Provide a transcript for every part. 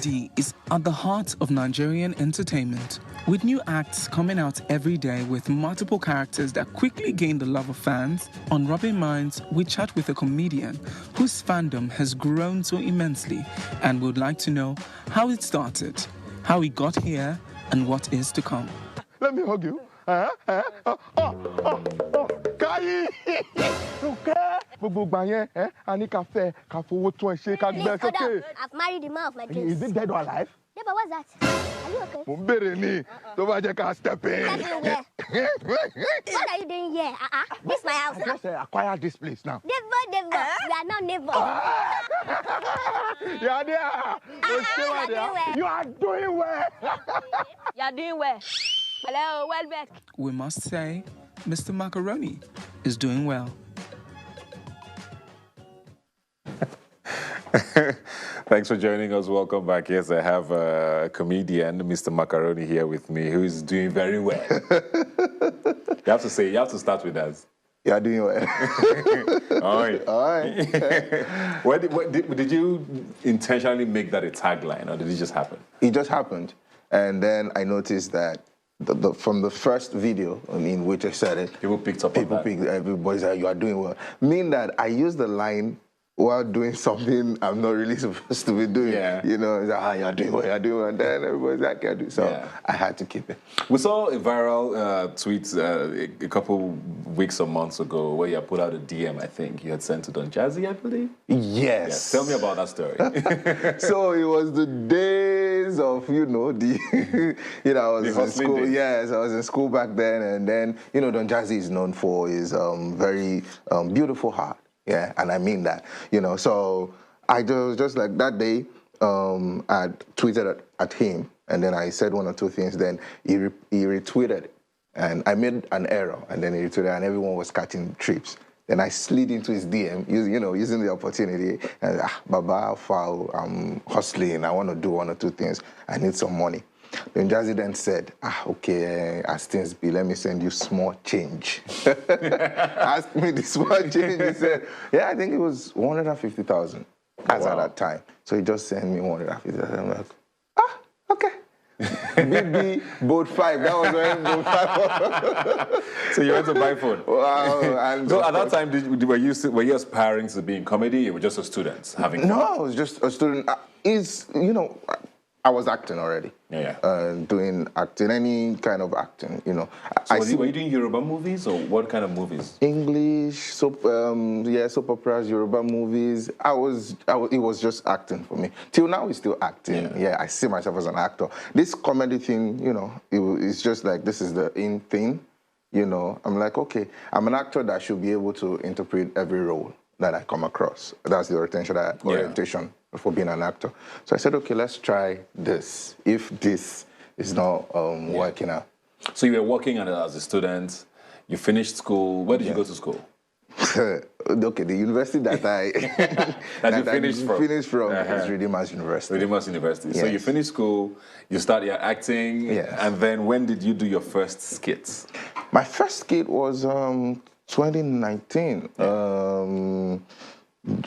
Comedy is at the heart of Nigerian entertainment, with new acts coming out every day with multiple characters that quickly gain the love of fans. On Rubbin'Minds, we chat with a comedian whose fandom has grown so immensely and would like to know how it started, how he got here, and what is to come. Let me hug you. Kai! Okay. I've married the man of my dreams. Is it dead or alive? Yeah, but what's that? Are you okay? Step in. What are you doing here? This is my house. I just acquired this place now. Neighbor. We are not neighbors. Yeah, you are doing well. You are doing well. Hello, well back. We must say, Mr. Macaroni is doing well. Thanks for joining us. Welcome back. Yes, I have a comedian, Mr. Macaroni, here with me, who is doing very well. You have to start with us. You are doing well. All right. Did you intentionally make that a tagline, or did it just happen? It just happened. And then I noticed that from the first video in which I said it, people picked up on that. Everybody said, you are doing well. Meaning that I used the line while doing something I'm not really supposed to be doing. Yeah. You know, it's like, you're doing well. And then everybody's like, I do. So yeah. I had to keep it. We saw a viral tweet a couple weeks or months ago where you put out a DM, I think. You had sent to Don Jazzy, I believe? Yes. Tell me about that story. So it was the days of, I was in school. Days. Yes, I was in school back then. And then, Don Jazzy is known for his very beautiful heart. Yeah, and I mean that, So I just like that day, I tweeted at him, and then I said one or two things. Then he retweeted, and I made an error, and then he retweeted, and everyone was catching trips. Then I slid into his DM, using the opportunity, and Baba, foul, I'm hustling, I want to do one or two things, I need some money. Then Jazzy then said, okay, as things be, let me send you small change. Asked me the small change. He said, yeah, I think it was 150,000 as at that time. So he just sent me 150,000. I'm like, okay. BB Boat 5. That was when Boat 5. So you went to buy phone. Wow. And so at that time, were you aspiring to be in comedy? You were just a student having fun? No, I was just a student. I was acting already. Yeah. Doing acting, any kind of acting, So were you doing Yoruba movies, or what kind of movies? English, soap operas, Yoruba movies. It was just acting for me. Till now, it's still acting. Yeah, I see myself as an actor. This comedy thing, it's just like, this is the in thing, I'm like, okay, I'm an actor that should be able to interpret every role that I come across. That's the orientation for being an actor. So I said, okay, let's try this. If this is not working out. So you were working as a student, you finished school. Where did you go to school? Okay, the university that I finished from is Rubbin'Minds University. Rubbin'Minds University. Yes. So you finished school, you started acting, and then when did you do your first skits? My first skit was 2019.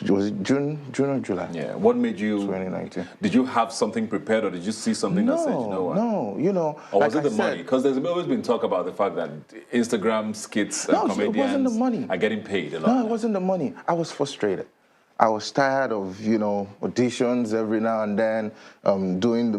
Was it June or July? Yeah. What made you? 2019. Did you have something prepared, or did you see something that said, you know what? No, Or was it the money? Because there's always been talk about the fact that Instagram skits and comedians it wasn't the money. Are getting paid a lot. No, it wasn't the money. I was frustrated. I was tired of, auditions every now and then, doing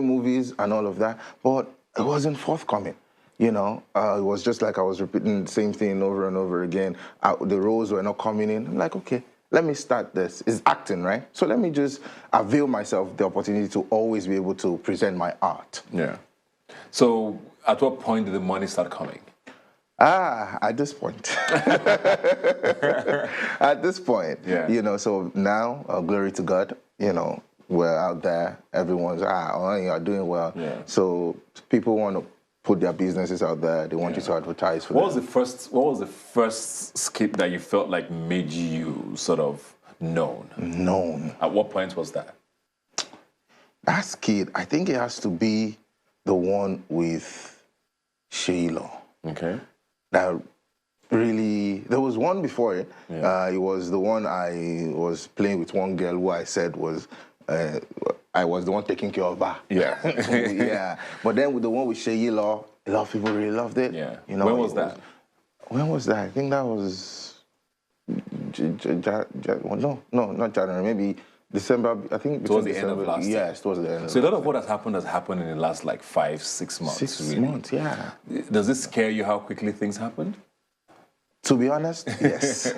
movies and all of that, but it wasn't forthcoming. It was just like I was repeating the same thing over and over again. The roles were not coming in. I'm like, okay, let me start this. It's acting, right? So let me just avail myself the opportunity to always be able to present my art. Yeah. So at what point did the money start coming? At this point. At this point. Yeah. So now, glory to God, we're out there. Everyone's, you're doing well. Yeah. So people want to put their businesses out there. They want you to advertise for them. What was the first skit that you felt like made you sort of known? Known. At what point was that? That skit, I think it has to be the one with Sheila. Okay. That really, there was one before it. Yeah. It was the one I was playing with one girl who I said was I was the one taking care of her. Yeah. Yeah. But then with the one with Sheyi Law, a lot of people really loved it. Yeah. You know, when was that? When was that? I think that was well, no, not January. Maybe December. I think Towards between the end of December. last year. Yes, towards the end. So a lot of what has happened in the last like 5-6 months. 6 really. months, yeah. Does this scare you how quickly things happened? To be honest, yes.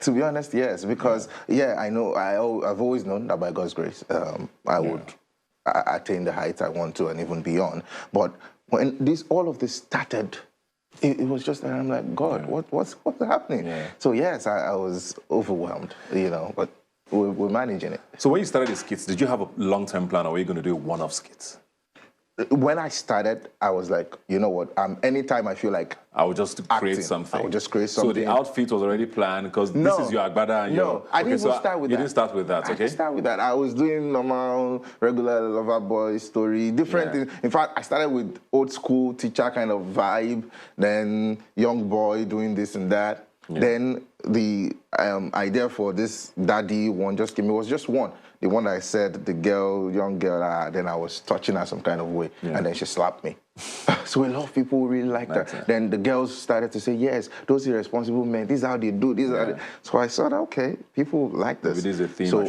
To be honest, yes. Because I know I've always known that by God's grace, I would attain the heights I want to and even beyond. But when all of this started, it was just that I'm like, God, what's happening? Yeah. So yes, I was overwhelmed, you know, but we're managing it. So when you started the skits, did you have a long-term plan, or were you going to do one-off skits? When I started, I was like, you know what? Anytime I feel like I would just create something. I would just create something. So the outfit was already planned because this is your agbada and your... I didn't even start with that. You didn't start with that, okay? I didn't start with that. I was doing normal, regular lover boy story, different things. In fact, I started with old school teacher kind of vibe, then young boy doing this and that. Yeah. Then the idea for this daddy one just came. It was just one. The one I said, the girl, young girl, then I was touching her some kind of way, and then she slapped me. So a lot of people really liked that. Then the girls started to say, yes, those irresponsible men, this is how they do, this is how they... So I thought, okay, people like this. Maybe this is a theme. So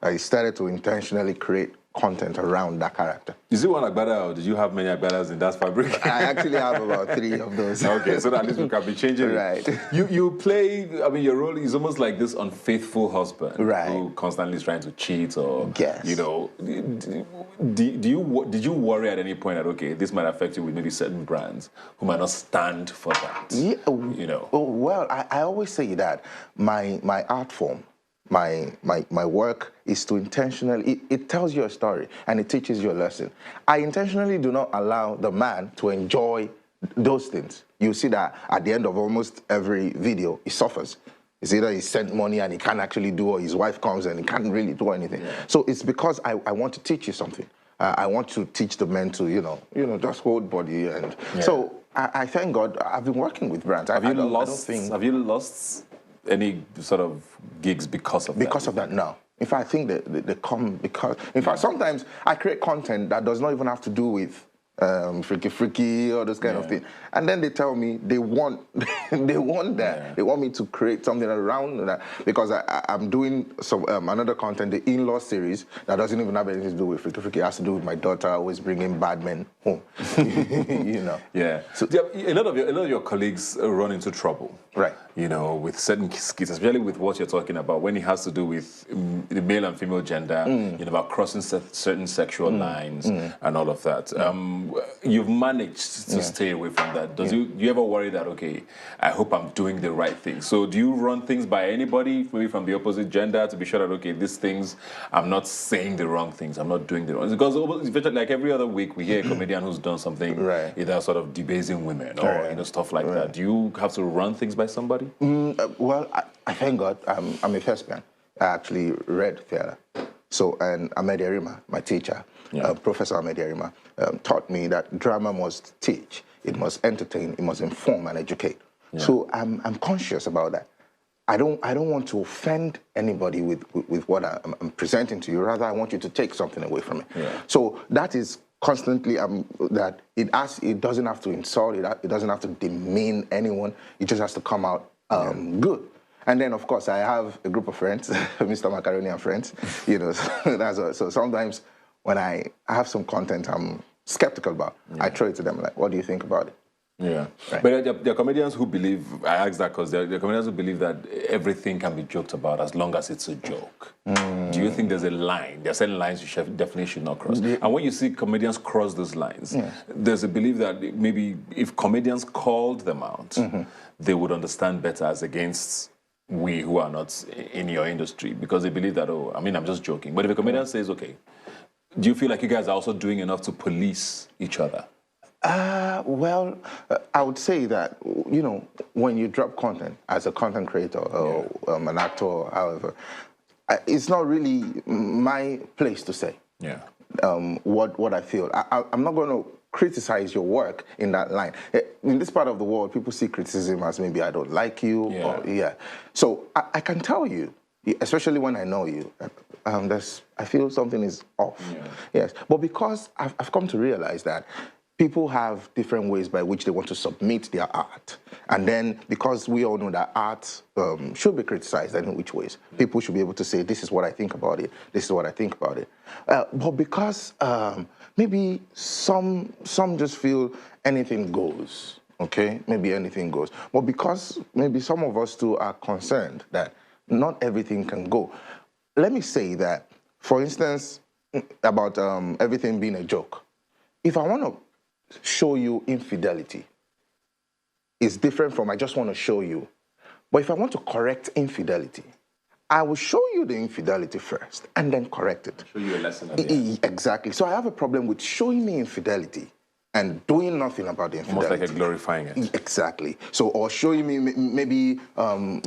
I started to intentionally create content around that character. Is it one agbada, or did you have many agbadas in that fabric? I actually have about 3 of those. Okay, so at least we can be changing it. Right. You play, I mean, your role is almost like this unfaithful husband who right. constantly is trying to cheat or, yes. you know, did you worry at any point that, okay, this might affect you with maybe certain brands who might not stand for that? Yeah, you know? Well, I always say that my art form, my work is to intentionally, it tells you a story and it teaches you a lesson. I intentionally do not allow the man to enjoy those things. You see that at the end of almost every video, he suffers. It's either he sent money and he can't actually do, or his wife comes and he can't really do anything. Yeah. So it's because I want to teach you something. I want to teach the men to, you know, just hold body. And so I thank God I've been working with brands. Have you lost any sort of gigs because of that? Because of that, no. In fact, I think that they come because... In fact, sometimes I create content that does not even have to do with freaky or those kind of things. And then they tell me they want they want that. Yeah. They want me to create something around that because I'm doing some another content, the in-law series, that doesn't even have anything to do with freaky. It has to do with my daughter always bringing bad men home. You know. Yeah. So a lot of your colleagues run into trouble. Right. You know, with certain skits, especially with what you're talking about, when it has to do with the male and female gender, you know, about crossing certain sexual lines and all of that. You've managed to stay away from that. Do you ever worry that, okay, I hope I'm doing the right thing? So do you run things by anybody, maybe from the opposite gender, to be sure that, okay, these things, I'm not saying the wrong things, I'm not doing the wrong things? Because like every other week, we hear a comedian who's done something, either sort of debasing women or you know, stuff like that. Do you have to run things by somebody? Well, I thank God I'm a thespian. I actually read theater. So, and Ahmed Yerima, my teacher, Professor Ahmed Yerima, taught me that drama must teach, it must entertain, it must inform and educate. Yeah. So I'm conscious about that. I don't want to offend anybody with what I'm presenting to you. Rather, I want you to take something away from it. Yeah. So that is constantly that it doesn't have to insult, it doesn't have to demean anyone. It just has to come out good. And then, of course, I have a group of friends, Mr. Macaroni and friends. You know, so sometimes when I have some content I'm skeptical about, I throw it to them like, what do you think about it? Yeah. Right. But there are comedians who believe, I ask that because there are comedians who believe that everything can be joked about as long as it's a joke. Do you think there's a line? There are certain lines you definitely should not cross. And when you see comedians cross those lines, there's a belief that maybe if comedians called them out, they would understand better as against we who are not in your industry, because they believe that, oh, I mean, I'm just joking. But if a comedian says, okay, do you feel like you guys are also doing enough to police each other? Well, I would say that, you know, when you drop content as a content creator or an actor or however, it's not really my place to say what I feel. I'm not going to criticize your work in that line. In this part of the world, people see criticism as maybe I don't like you. So I can tell you especially when I know you, I feel something is off. Yeah. Yes, but because I've come to realize that people have different ways by which they want to submit their art. And then, because we all know that art should be criticized in which ways. People should be able to say, this is what I think about it, this is what I think about it. But because maybe some just feel anything goes, okay? Maybe anything goes. But because maybe some of us too are concerned that not everything can go. Let me say that, for instance, about everything being a joke. If I want to show you infidelity, it's different from I just want to show you. But if I want to correct infidelity, I will show you the infidelity first and then correct it. Show you a lesson at the end. Exactly. So I have a problem with showing me infidelity and doing nothing about the infidelity. Almost like a glorifying it. Exactly. So, or showing me maybe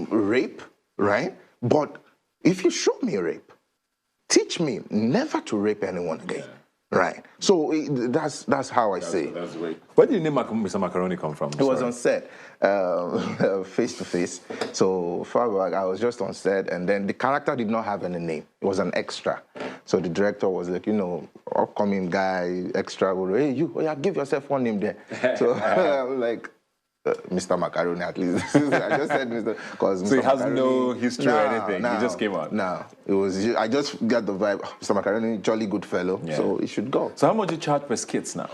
rape, right? But if you show me rape, teach me never to rape anyone again. Yeah. Right. So that's how I say. That's the way. Where did the name Mr. Macaroni come from? It was on set, face to face. So far back, I was just on set, and then the character did not have any name. It was an extra. So the director was like, you know, upcoming guy, extra. Hey, you, oh yeah, give yourself one name there. So I'm like, Mr. Macaroni, at least. I just said Mr. Because so it has no history or anything. It just came out. No, it was. I just got the vibe. Mr. Macaroni, jolly good fellow. Yeah. So it should go. So how much do you charge per skits now?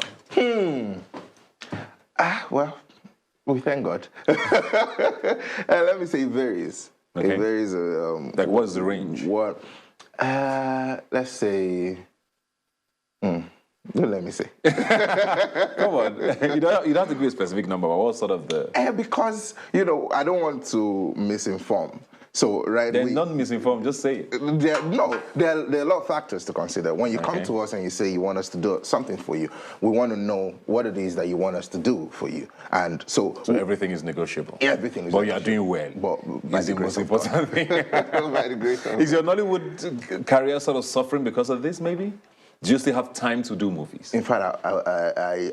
Well, we thank God. Let me say it varies. Okay. It varies. Like what's the range? What? Let's say. No, let me say. Come on. You don't have to give a specific number, but what sort of the... because, you know, I don't want to misinform. So, right... They're not misinformed, just say it. There are a lot of factors to consider. When you come to us and you say you want us to do something for you, we want to know what it is that you want us to do for you. And so... So everything is negotiable? Everything is but negotiable. But you are doing well. But is the most important thing. By the grace of Is your Nollywood career sort of suffering because of this, maybe? Do you still have time to do movies? In fact, I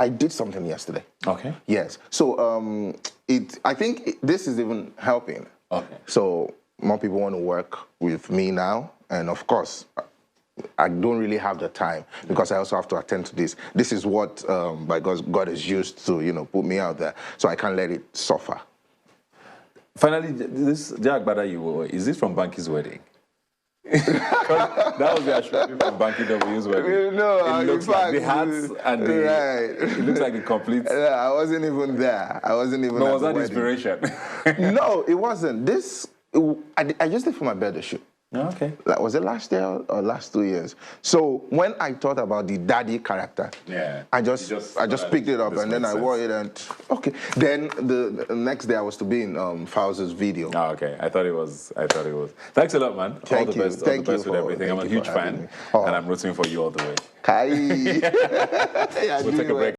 did something yesterday. Okay. Yes. So I think this is even helping. Okay. So more people want to work with me now, and of course, I don't really have the time because I also have to attend to this. This is what by God has used to put me out there, so I can't let it suffer. Finally, this Jagbada you wore, is this from Banky's wedding? That was the assurance from Banky W's wedding. No, it looks like the hats and the... Right. It looks like the complete... I wasn't even there. I wasn't even No, at was that the inspiration? No, it wasn't. I just did for my birthday shoot. Okay. Was it last year or last 2 years? So when I thought about the daddy character, I just picked it up and then I wore it and okay. Then the next day I was to be in Fowler's video. Oh, okay. I thought it was. Thanks a lot, man. Thank all the you. best. All the best with everything. I'm a huge fan, and I'm rooting for you all the way. Kai. We'll take a break.